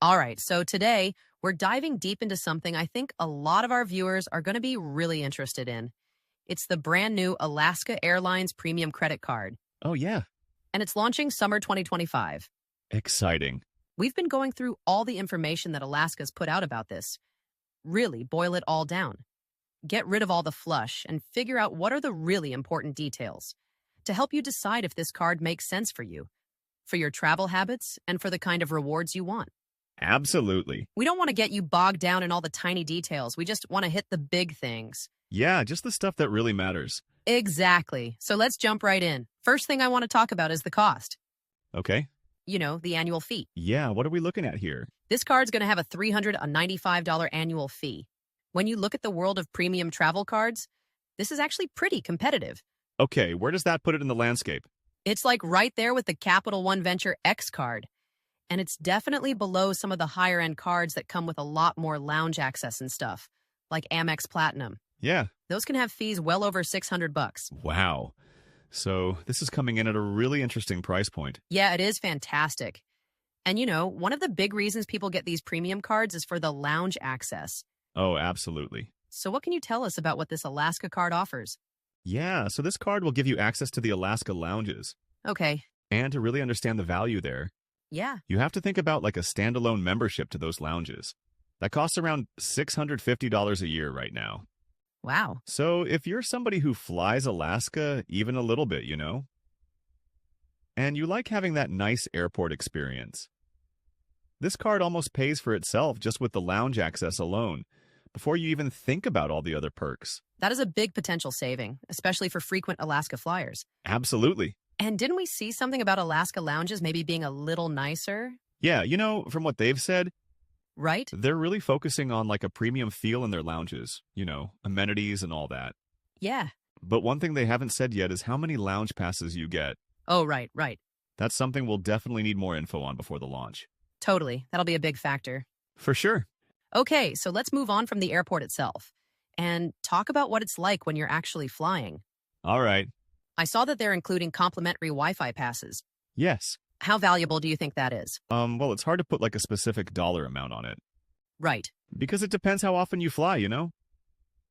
All right, so today we're diving deep into something I think a lot of our viewers are going to be really interested in. It's the brand new Alaska Airlines Premium Credit Card, Oh, yeah. and it's launching summer 2025. Exciting. We've been going through all the information that Alaska's put out about this. Really boil it all down. Get rid of all the fluff and figure out what are the really important details to help you decide if this card makes sense for your travel habits, and for the kind of rewards you want. Absolutely. We don't want to get you bogged down in all the tiny details. We just want to hit the big things. Yeah, just the stuff that really matters. Exactly. So let's jump right in. First thing I want to talk about is the cost. Okay. You know, the annual fee. Yeah, what are we looking at here? This card's going to have a $395 annual fee. When you look at the world of premium travel cards, this is actually pretty competitive. Okay, where does that put it in the landscape? It's like right there with the Capital One Venture X card. And it's definitely below some of the higher end cards that come with a lot more lounge access and stuff, like Amex Platinum. Yeah. Those can have fees well over $600. Wow. So this is coming in at a really interesting price point. Yeah, it is fantastic. And you know, one of the big reasons people get these premium cards is for the lounge access. Oh, absolutely. So what can you tell us about what this Alaska card offers? Yeah, so this card will give you access to the Alaska lounges. Okay. And to really understand the value there, Yeah. you have to think about like a standalone membership to those lounges. That costs around $650 a year right now. Wow. So if you're somebody who flies Alaska even a little bit, and you like having that nice airport experience, this card almost pays for itself just with the lounge access alone, before you even think about all the other perks. That is a big potential saving, especially for frequent Alaska flyers. Absolutely. And didn't we see something about Alaska lounges maybe being a little nicer? Yeah, from what they've said, Right? they're really focusing on like a premium feel in their lounges, amenities and all that. Yeah. But one thing they haven't said yet is how many lounge passes you get. Oh, right. That's something we'll definitely need more info on before the launch. Totally. That'll be a big factor. For sure. Okay, so let's move on from the airport itself and talk about what it's like when you're actually flying. All right. I saw that they're including complimentary Wi-Fi passes. Yes. How valuable do you think that is? Well, it's hard to put like a specific dollar amount on it. Right. Because it depends how often you fly,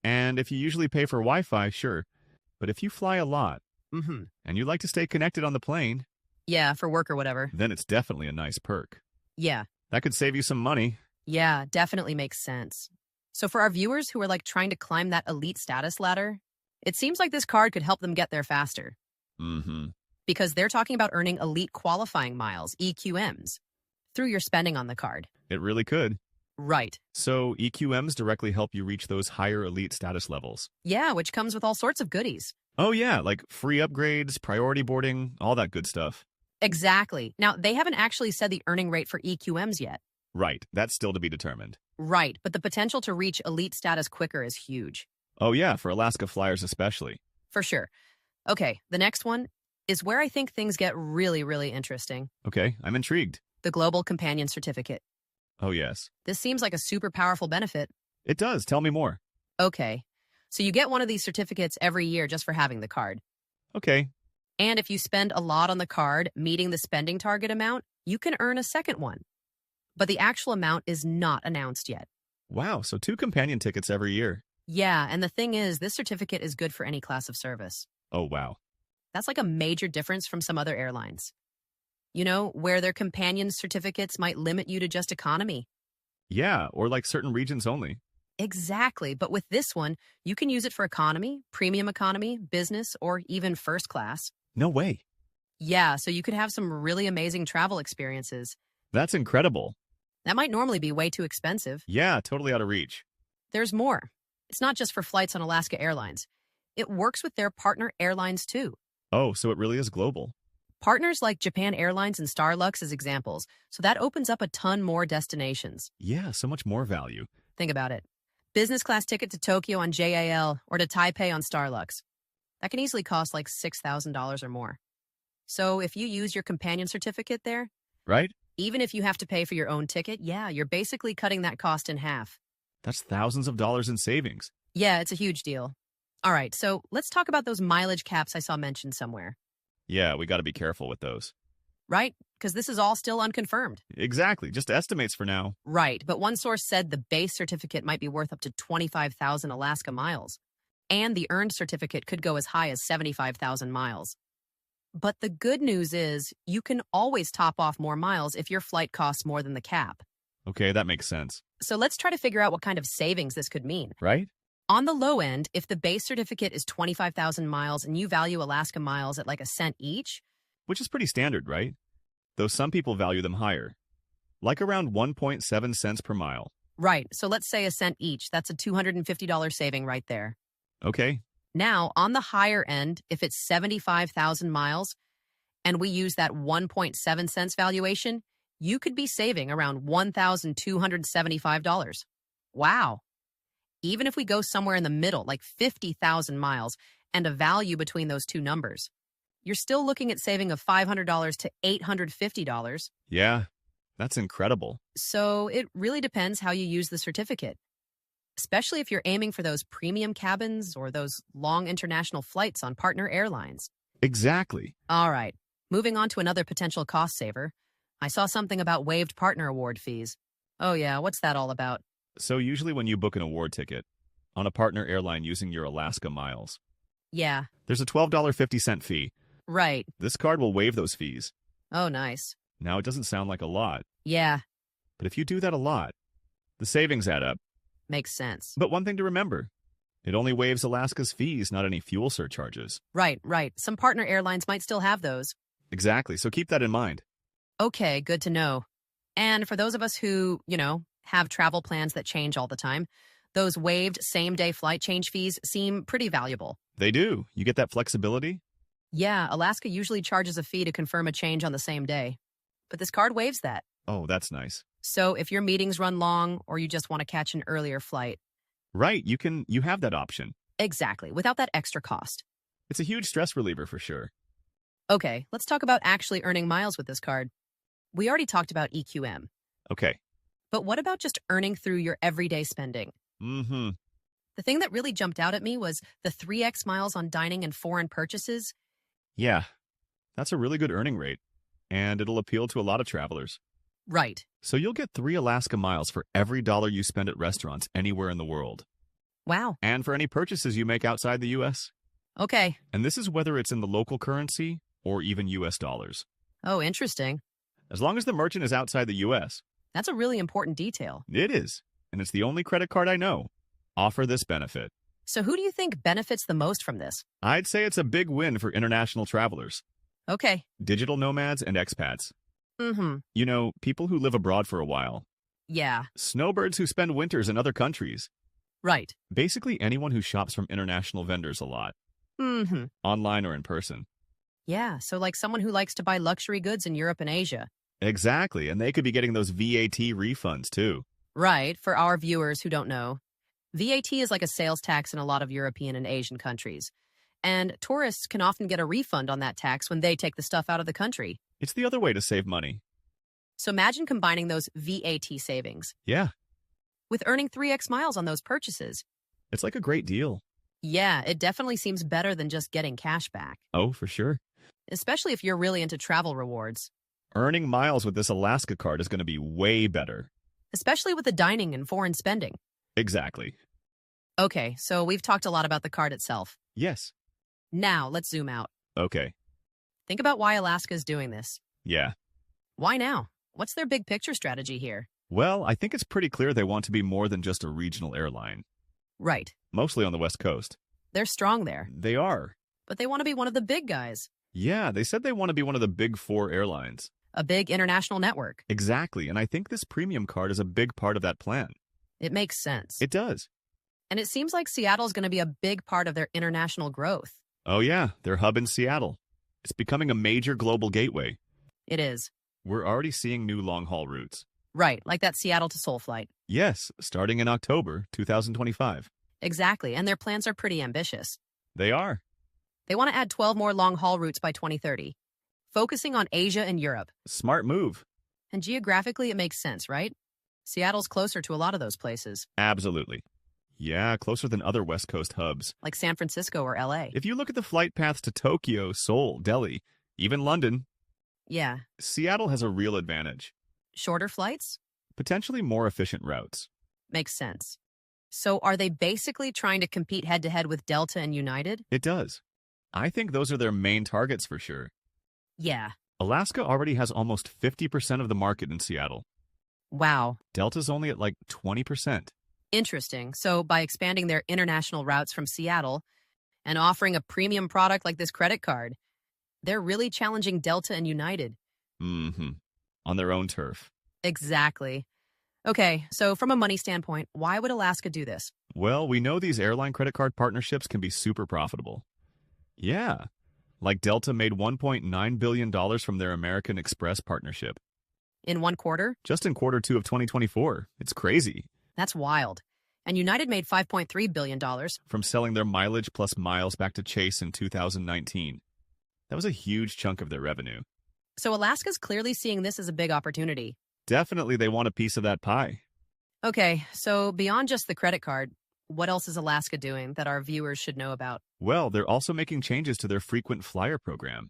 And if you usually pay for Wi-Fi, sure. But if you fly a lot, and you like to stay connected on the plane, Yeah, for work or whatever. then it's definitely a nice perk. Yeah. That could save you some money. Yeah, definitely makes sense. So for our viewers who are like trying to climb that elite status ladder, it seems like this card could help them get there faster. Mm-hmm. Because they're talking about earning elite qualifying miles, EQMs, through your spending on the card. It really could. Right. So EQMs directly help you reach those higher elite status levels. Yeah, which comes with all sorts of goodies. Oh yeah, like free upgrades, priority boarding, all that good stuff. Exactly. Now, they haven't actually said the earning rate for EQMs yet. Right, that's still to be determined. Right, but the potential to reach elite status quicker is huge. Oh yeah, for Alaska flyers especially. For sure. Okay, the next one is where I think things get really, really interesting. Okay, I'm intrigued. The Global Companion Certificate. Oh yes. This seems like a super powerful benefit. It does, tell me more. Okay, so you get one of these certificates every year just for having the card. Okay. And if you spend a lot on the card, meeting the spending target amount, you can earn a second one. But the actual amount is not announced yet. Wow, so 2 companion tickets every year. Yeah, and the thing is, this certificate is good for any class of service. Oh wow. That's like a major difference from some other airlines. Where their companion certificates might limit you to just economy. Yeah, or like certain regions only. Exactly, but with this one, you can use it for economy, premium economy, business, or even first class. No way. Yeah, so you could have some really amazing travel experiences. That's incredible. That might normally be way too expensive. Yeah, totally out of reach. There's more. It's not just for flights on Alaska Airlines. It works with their partner airlines too. Oh, so it really is global. Partners like Japan Airlines and Starlux as examples, so that opens up a ton more destinations. Yeah, so much more value. Think about it. Business class ticket to Tokyo on JAL or to Taipei on Starlux. That can easily cost like $6,000 or more. So if you use your companion certificate there, Right? even if you have to pay for your own ticket, yeah, you're basically cutting that cost in half. That's thousands of dollars in savings. Yeah, it's a huge deal. All right, so let's talk about those mileage caps I saw mentioned somewhere. Yeah, we got to be careful with those. right? Because this is all still unconfirmed. Exactly, just estimates for now. Right, but one source said the base certificate might be worth up to 25,000 Alaska miles, and the earned certificate could go as high as 75,000 miles. But the good news is you can always top off more miles if your flight costs more than the cap. Okay, that makes sense. So let's try to figure out what kind of savings this could mean. Right? On the low end, if the base certificate is 25,000 miles and you value Alaska miles at like a cent each, Which is pretty standard, right? Though some people value them higher. Like around 1.7 cents per mile. right, so let's say a cent each, that's a $250 saving right there. Okay, Now, on the higher end, if it's 75,000 miles and we use that 1.7 cents valuation, you could be saving around $1,275. Wow. Even if we go somewhere in the middle, like 50,000 miles, and a value between those two numbers, you're still looking at saving of $500 to $850. yeah, that's incredible. So it really depends how you use the certificate, especially if you're aiming for those premium cabins or those long international flights on partner airlines. Exactly. All right, moving on to another potential cost saver. I saw something about waived partner award fees. Oh yeah, what's that all about? So usually when you book an award ticket on a partner airline using your Alaska miles, Yeah, there's a $12.50 fee. right. This card will waive those fees. Oh, nice. Now, it doesn't sound like a lot, Yeah, but if you do that a lot, the savings add up. makes sense. But one thing to remember, it only waives Alaska's fees, not any fuel surcharges. Right, right. Some partner airlines might still have those. Exactly, so keep that in mind. Okay, good to know. And for those of us who, have travel plans that change all the time, those waived same-day flight change fees seem pretty valuable. They do. You get that flexibility? Yeah, Alaska usually charges a fee to confirm a change on the same day. But this card waives that. Oh, that's nice. So if your meetings run long or you just want to catch an earlier flight, Right, you have that option. exactly, without that extra cost. It's a huge stress reliever for sure. Okay, let's talk about actually earning miles with this card. We already talked about EQM, Okay. but what about just earning through your everyday spending? Mm-hmm. The thing that really jumped out at me was the 3x miles on dining and foreign purchases. Yeah, that's a really good earning rate, and it'll appeal to a lot of travelers. Right. So you'll get 3 Alaska miles for every dollar you spend at restaurants anywhere in the world, Wow. and for any purchases you make outside the U.S. Okay. And this is whether it's in the local currency or even U.S. dollars. Oh, interesting. As long as the merchant is outside the U.S., That's a really important detail. it is, and it's the only credit card I know offer this benefit. So who do you think benefits the most from this? I'd say it's a big win for international travelers, Okay. digital nomads, and expats. Mm-hmm. You know, people who live abroad for a while, Yeah. snowbirds who spend winters in other countries, Right. basically anyone who shops from international vendors a lot, Mm-hmm. online or in person. Yeah, so like someone who likes to buy luxury goods in Europe and Asia. Exactly, and they could be getting those VAT refunds too. Right, for our viewers who don't know. VAT is like a sales tax in a lot of European and Asian countries. And tourists can often get a refund on that tax when they take the stuff out of the country. It's the other way to save money. So imagine combining those VAT savings Yeah, with earning 3x miles on those purchases. it's like a great deal. Yeah, it definitely seems better than just getting cash back, Oh, for sure. especially if you're really into travel rewards, Earning miles with this Alaska card is going to be way better. especially with the dining and foreign spending. Exactly. Okay, so we've talked a lot about the card itself. Yes. Now, let's zoom out. Okay. Think about why Alaska is doing this. Yeah. Why now? What's their big picture strategy here? Well, I think it's pretty clear they want to be more than just a regional airline, Right. mostly on the West Coast. They're strong there, They are. but they want to be one of the big guys. Yeah, they said they want to be one of the big 4 airlines. A big international network. Exactly, and I think this premium card is a big part of that plan. It makes sense. It does. And it seems like Seattle's going to be a big part of their international growth. Oh yeah, their hub in Seattle. It's becoming a major global gateway. It is. We're already seeing new long-haul routes. Right, like that Seattle to Seoul flight. Yes, starting in October 2025. Exactly, and their plans are pretty ambitious. They are. They want to add 12 more long-haul routes by 2030, focusing on Asia and Europe. Smart move. And geographically, it makes sense, right? Seattle's closer to a lot of those places, Absolutely. Yeah, closer than other West Coast hubs. like San Francisco or LA. If you look at the flight paths to Tokyo, Seoul, Delhi, even London, Yeah. Seattle has a real advantage. Shorter flights? Potentially more efficient routes. Makes sense. So are they basically trying to compete head to head with Delta and United? It does. I think those are their main targets for sure. Yeah. Alaska already has almost 50% of the market in Seattle. Wow. Delta's only at like 20%. Interesting. So by expanding their international routes from Seattle and offering a premium product like this credit card, they're really challenging Delta and United. Mm-hmm. On their own turf. Exactly. Okay, so from a money standpoint, why would Alaska do this? Well, we know these airline credit card partnerships can be super profitable. Yeah. Like Delta made $1.9 billion from their American Express partnership. In one quarter? Just in quarter two of 2024. It's crazy. That's wild. And United made $5.3 billion. From selling their mileage plus miles back to Chase in 2019. That was a huge chunk of their revenue. So Alaska's clearly seeing this as a big opportunity. Definitely they want a piece of that pie. Okay, so beyond just the credit card, what else is Alaska doing that our viewers should know about? Well, they're also making changes to their frequent flyer program.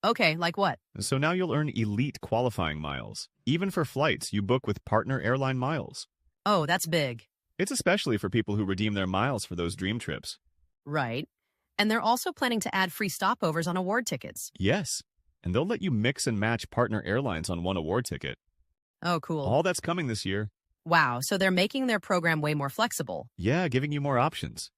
Okay, like what? So now you'll earn elite qualifying miles, even for flights you book with partner airline miles. Oh, that's big. It's especially for people who redeem their miles for those dream trips. Right. And they're also planning to add free stopovers on award tickets. Yes, and they'll let you mix and match partner airlines on one award ticket. Oh, cool. All that's coming this year. Wow, so they're making their program way more flexible. Yeah, giving you more options.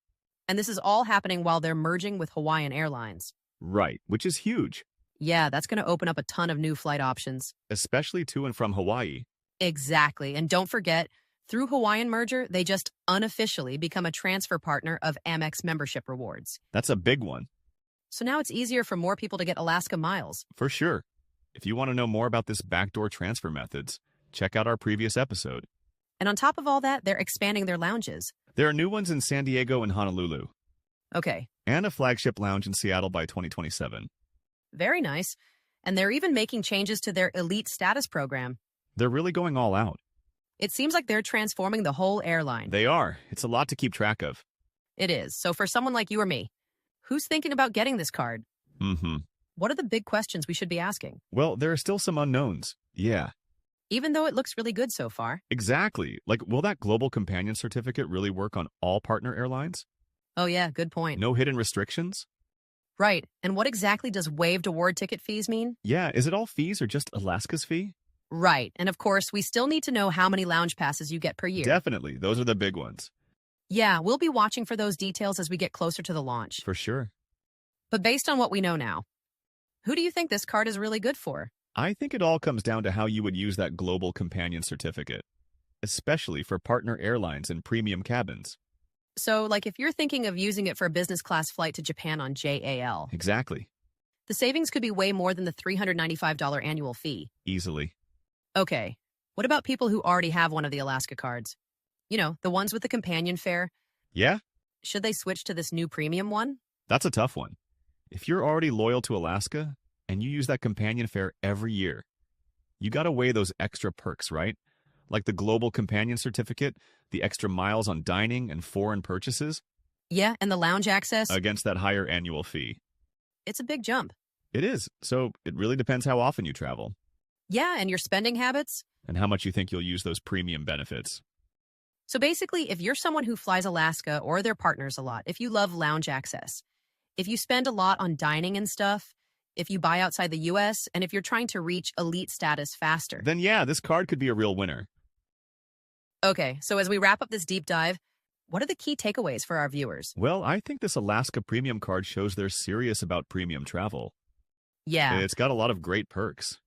And this is all happening while they're merging with Hawaiian Airlines. Right, which is huge. Yeah, that's going to open up a ton of new flight options. Especially to and from Hawaii. Exactly. And don't forget, through Hawaiian merger, they just unofficially become a transfer partner of Amex membership rewards. That's a big one. So now it's easier for more people to get Alaska miles. For sure. If you want to know more about this backdoor transfer methods, check out our previous episode. And on top of all that, they're expanding their lounges. There are new ones in San Diego and Honolulu. Okay. And a flagship lounge in Seattle by 2027. Very nice. And they're even making changes to their elite status program. They're really going all out. It seems like they're transforming the whole airline. They are. It's a lot to keep track of. It is. So for someone like you or me, who's thinking about getting this card? Mm-hmm. What are the big questions we should be asking? Well, there are still some unknowns. Yeah. Even though it looks really good so far. Exactly. Like, will that global companion certificate really work on all partner airlines? Oh yeah, good point. No hidden restrictions? Right. And what exactly does waived award ticket fees mean? Yeah, is it all fees or just Alaska's fee? Right. And of course, we still need to know how many lounge passes you get per year. Definitely. Those are the big ones. Yeah, we'll be watching for those details as we get closer to the launch. For sure. But based on what we know now, who do you think this card is really good for? I think it all comes down to how you would use that global companion certificate, especially for partner airlines and premium cabins. So, like if you're thinking of using it for a business class flight to Japan on JAL, Exactly. the savings could be way more than the $395 annual fee. Easily. Okay, what about people who already have one of the Alaska cards? You know, the ones with the companion fare. Yeah, Should they switch to this new premium one? that's a tough one. If you're already loyal to Alaska and you use that companion fare every year, you gotta weigh those extra perks, right? Like the global companion certificate, the extra miles on dining and foreign purchases, Yeah, and the lounge access? against that higher annual fee. It's a big jump. It is, so it really depends how often you travel Yeah, and your spending habits? and how much you think you'll use those premium benefits. So basically, if you're someone who flies Alaska or their partners a lot, if you love lounge access, if you spend a lot on dining and stuff, if you buy outside the US, and if you're trying to reach elite status faster. Then yeah, this card could be a real winner. Okay, so as we wrap up this deep dive, what are the key takeaways for our viewers? Well, I think this Alaska Premium card shows they're serious about premium travel. Yeah, It's got a lot of great perks.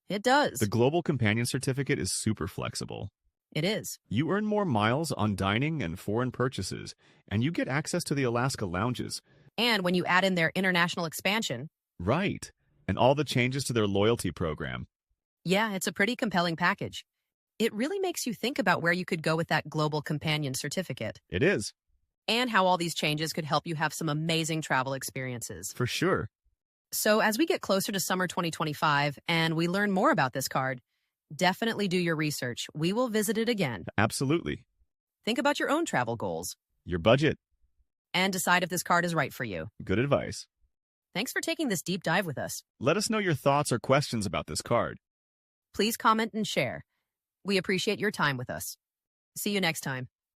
it does. The Global Companion Certificate is super flexible. It is. You earn more miles on dining and foreign purchases, and you get access to the Alaska lounges. And when you add in their international expansion, Right. And all the changes to their loyalty program. yeah, it's a pretty compelling package. It really makes you think about where you could go with that global companion certificate It is, and how all these changes could help you have some amazing travel experiences. for sure. So as we get closer to summer 2025 and we learn more about this card, definitely do your research. We will visit it again. Absolutely. Think about your own travel goals Your budget. and decide if this card is right for you. Good advice. Thanks for taking this deep dive with us. Let us know your thoughts or questions about this card. Please comment and share. We appreciate your time with us. See you next time.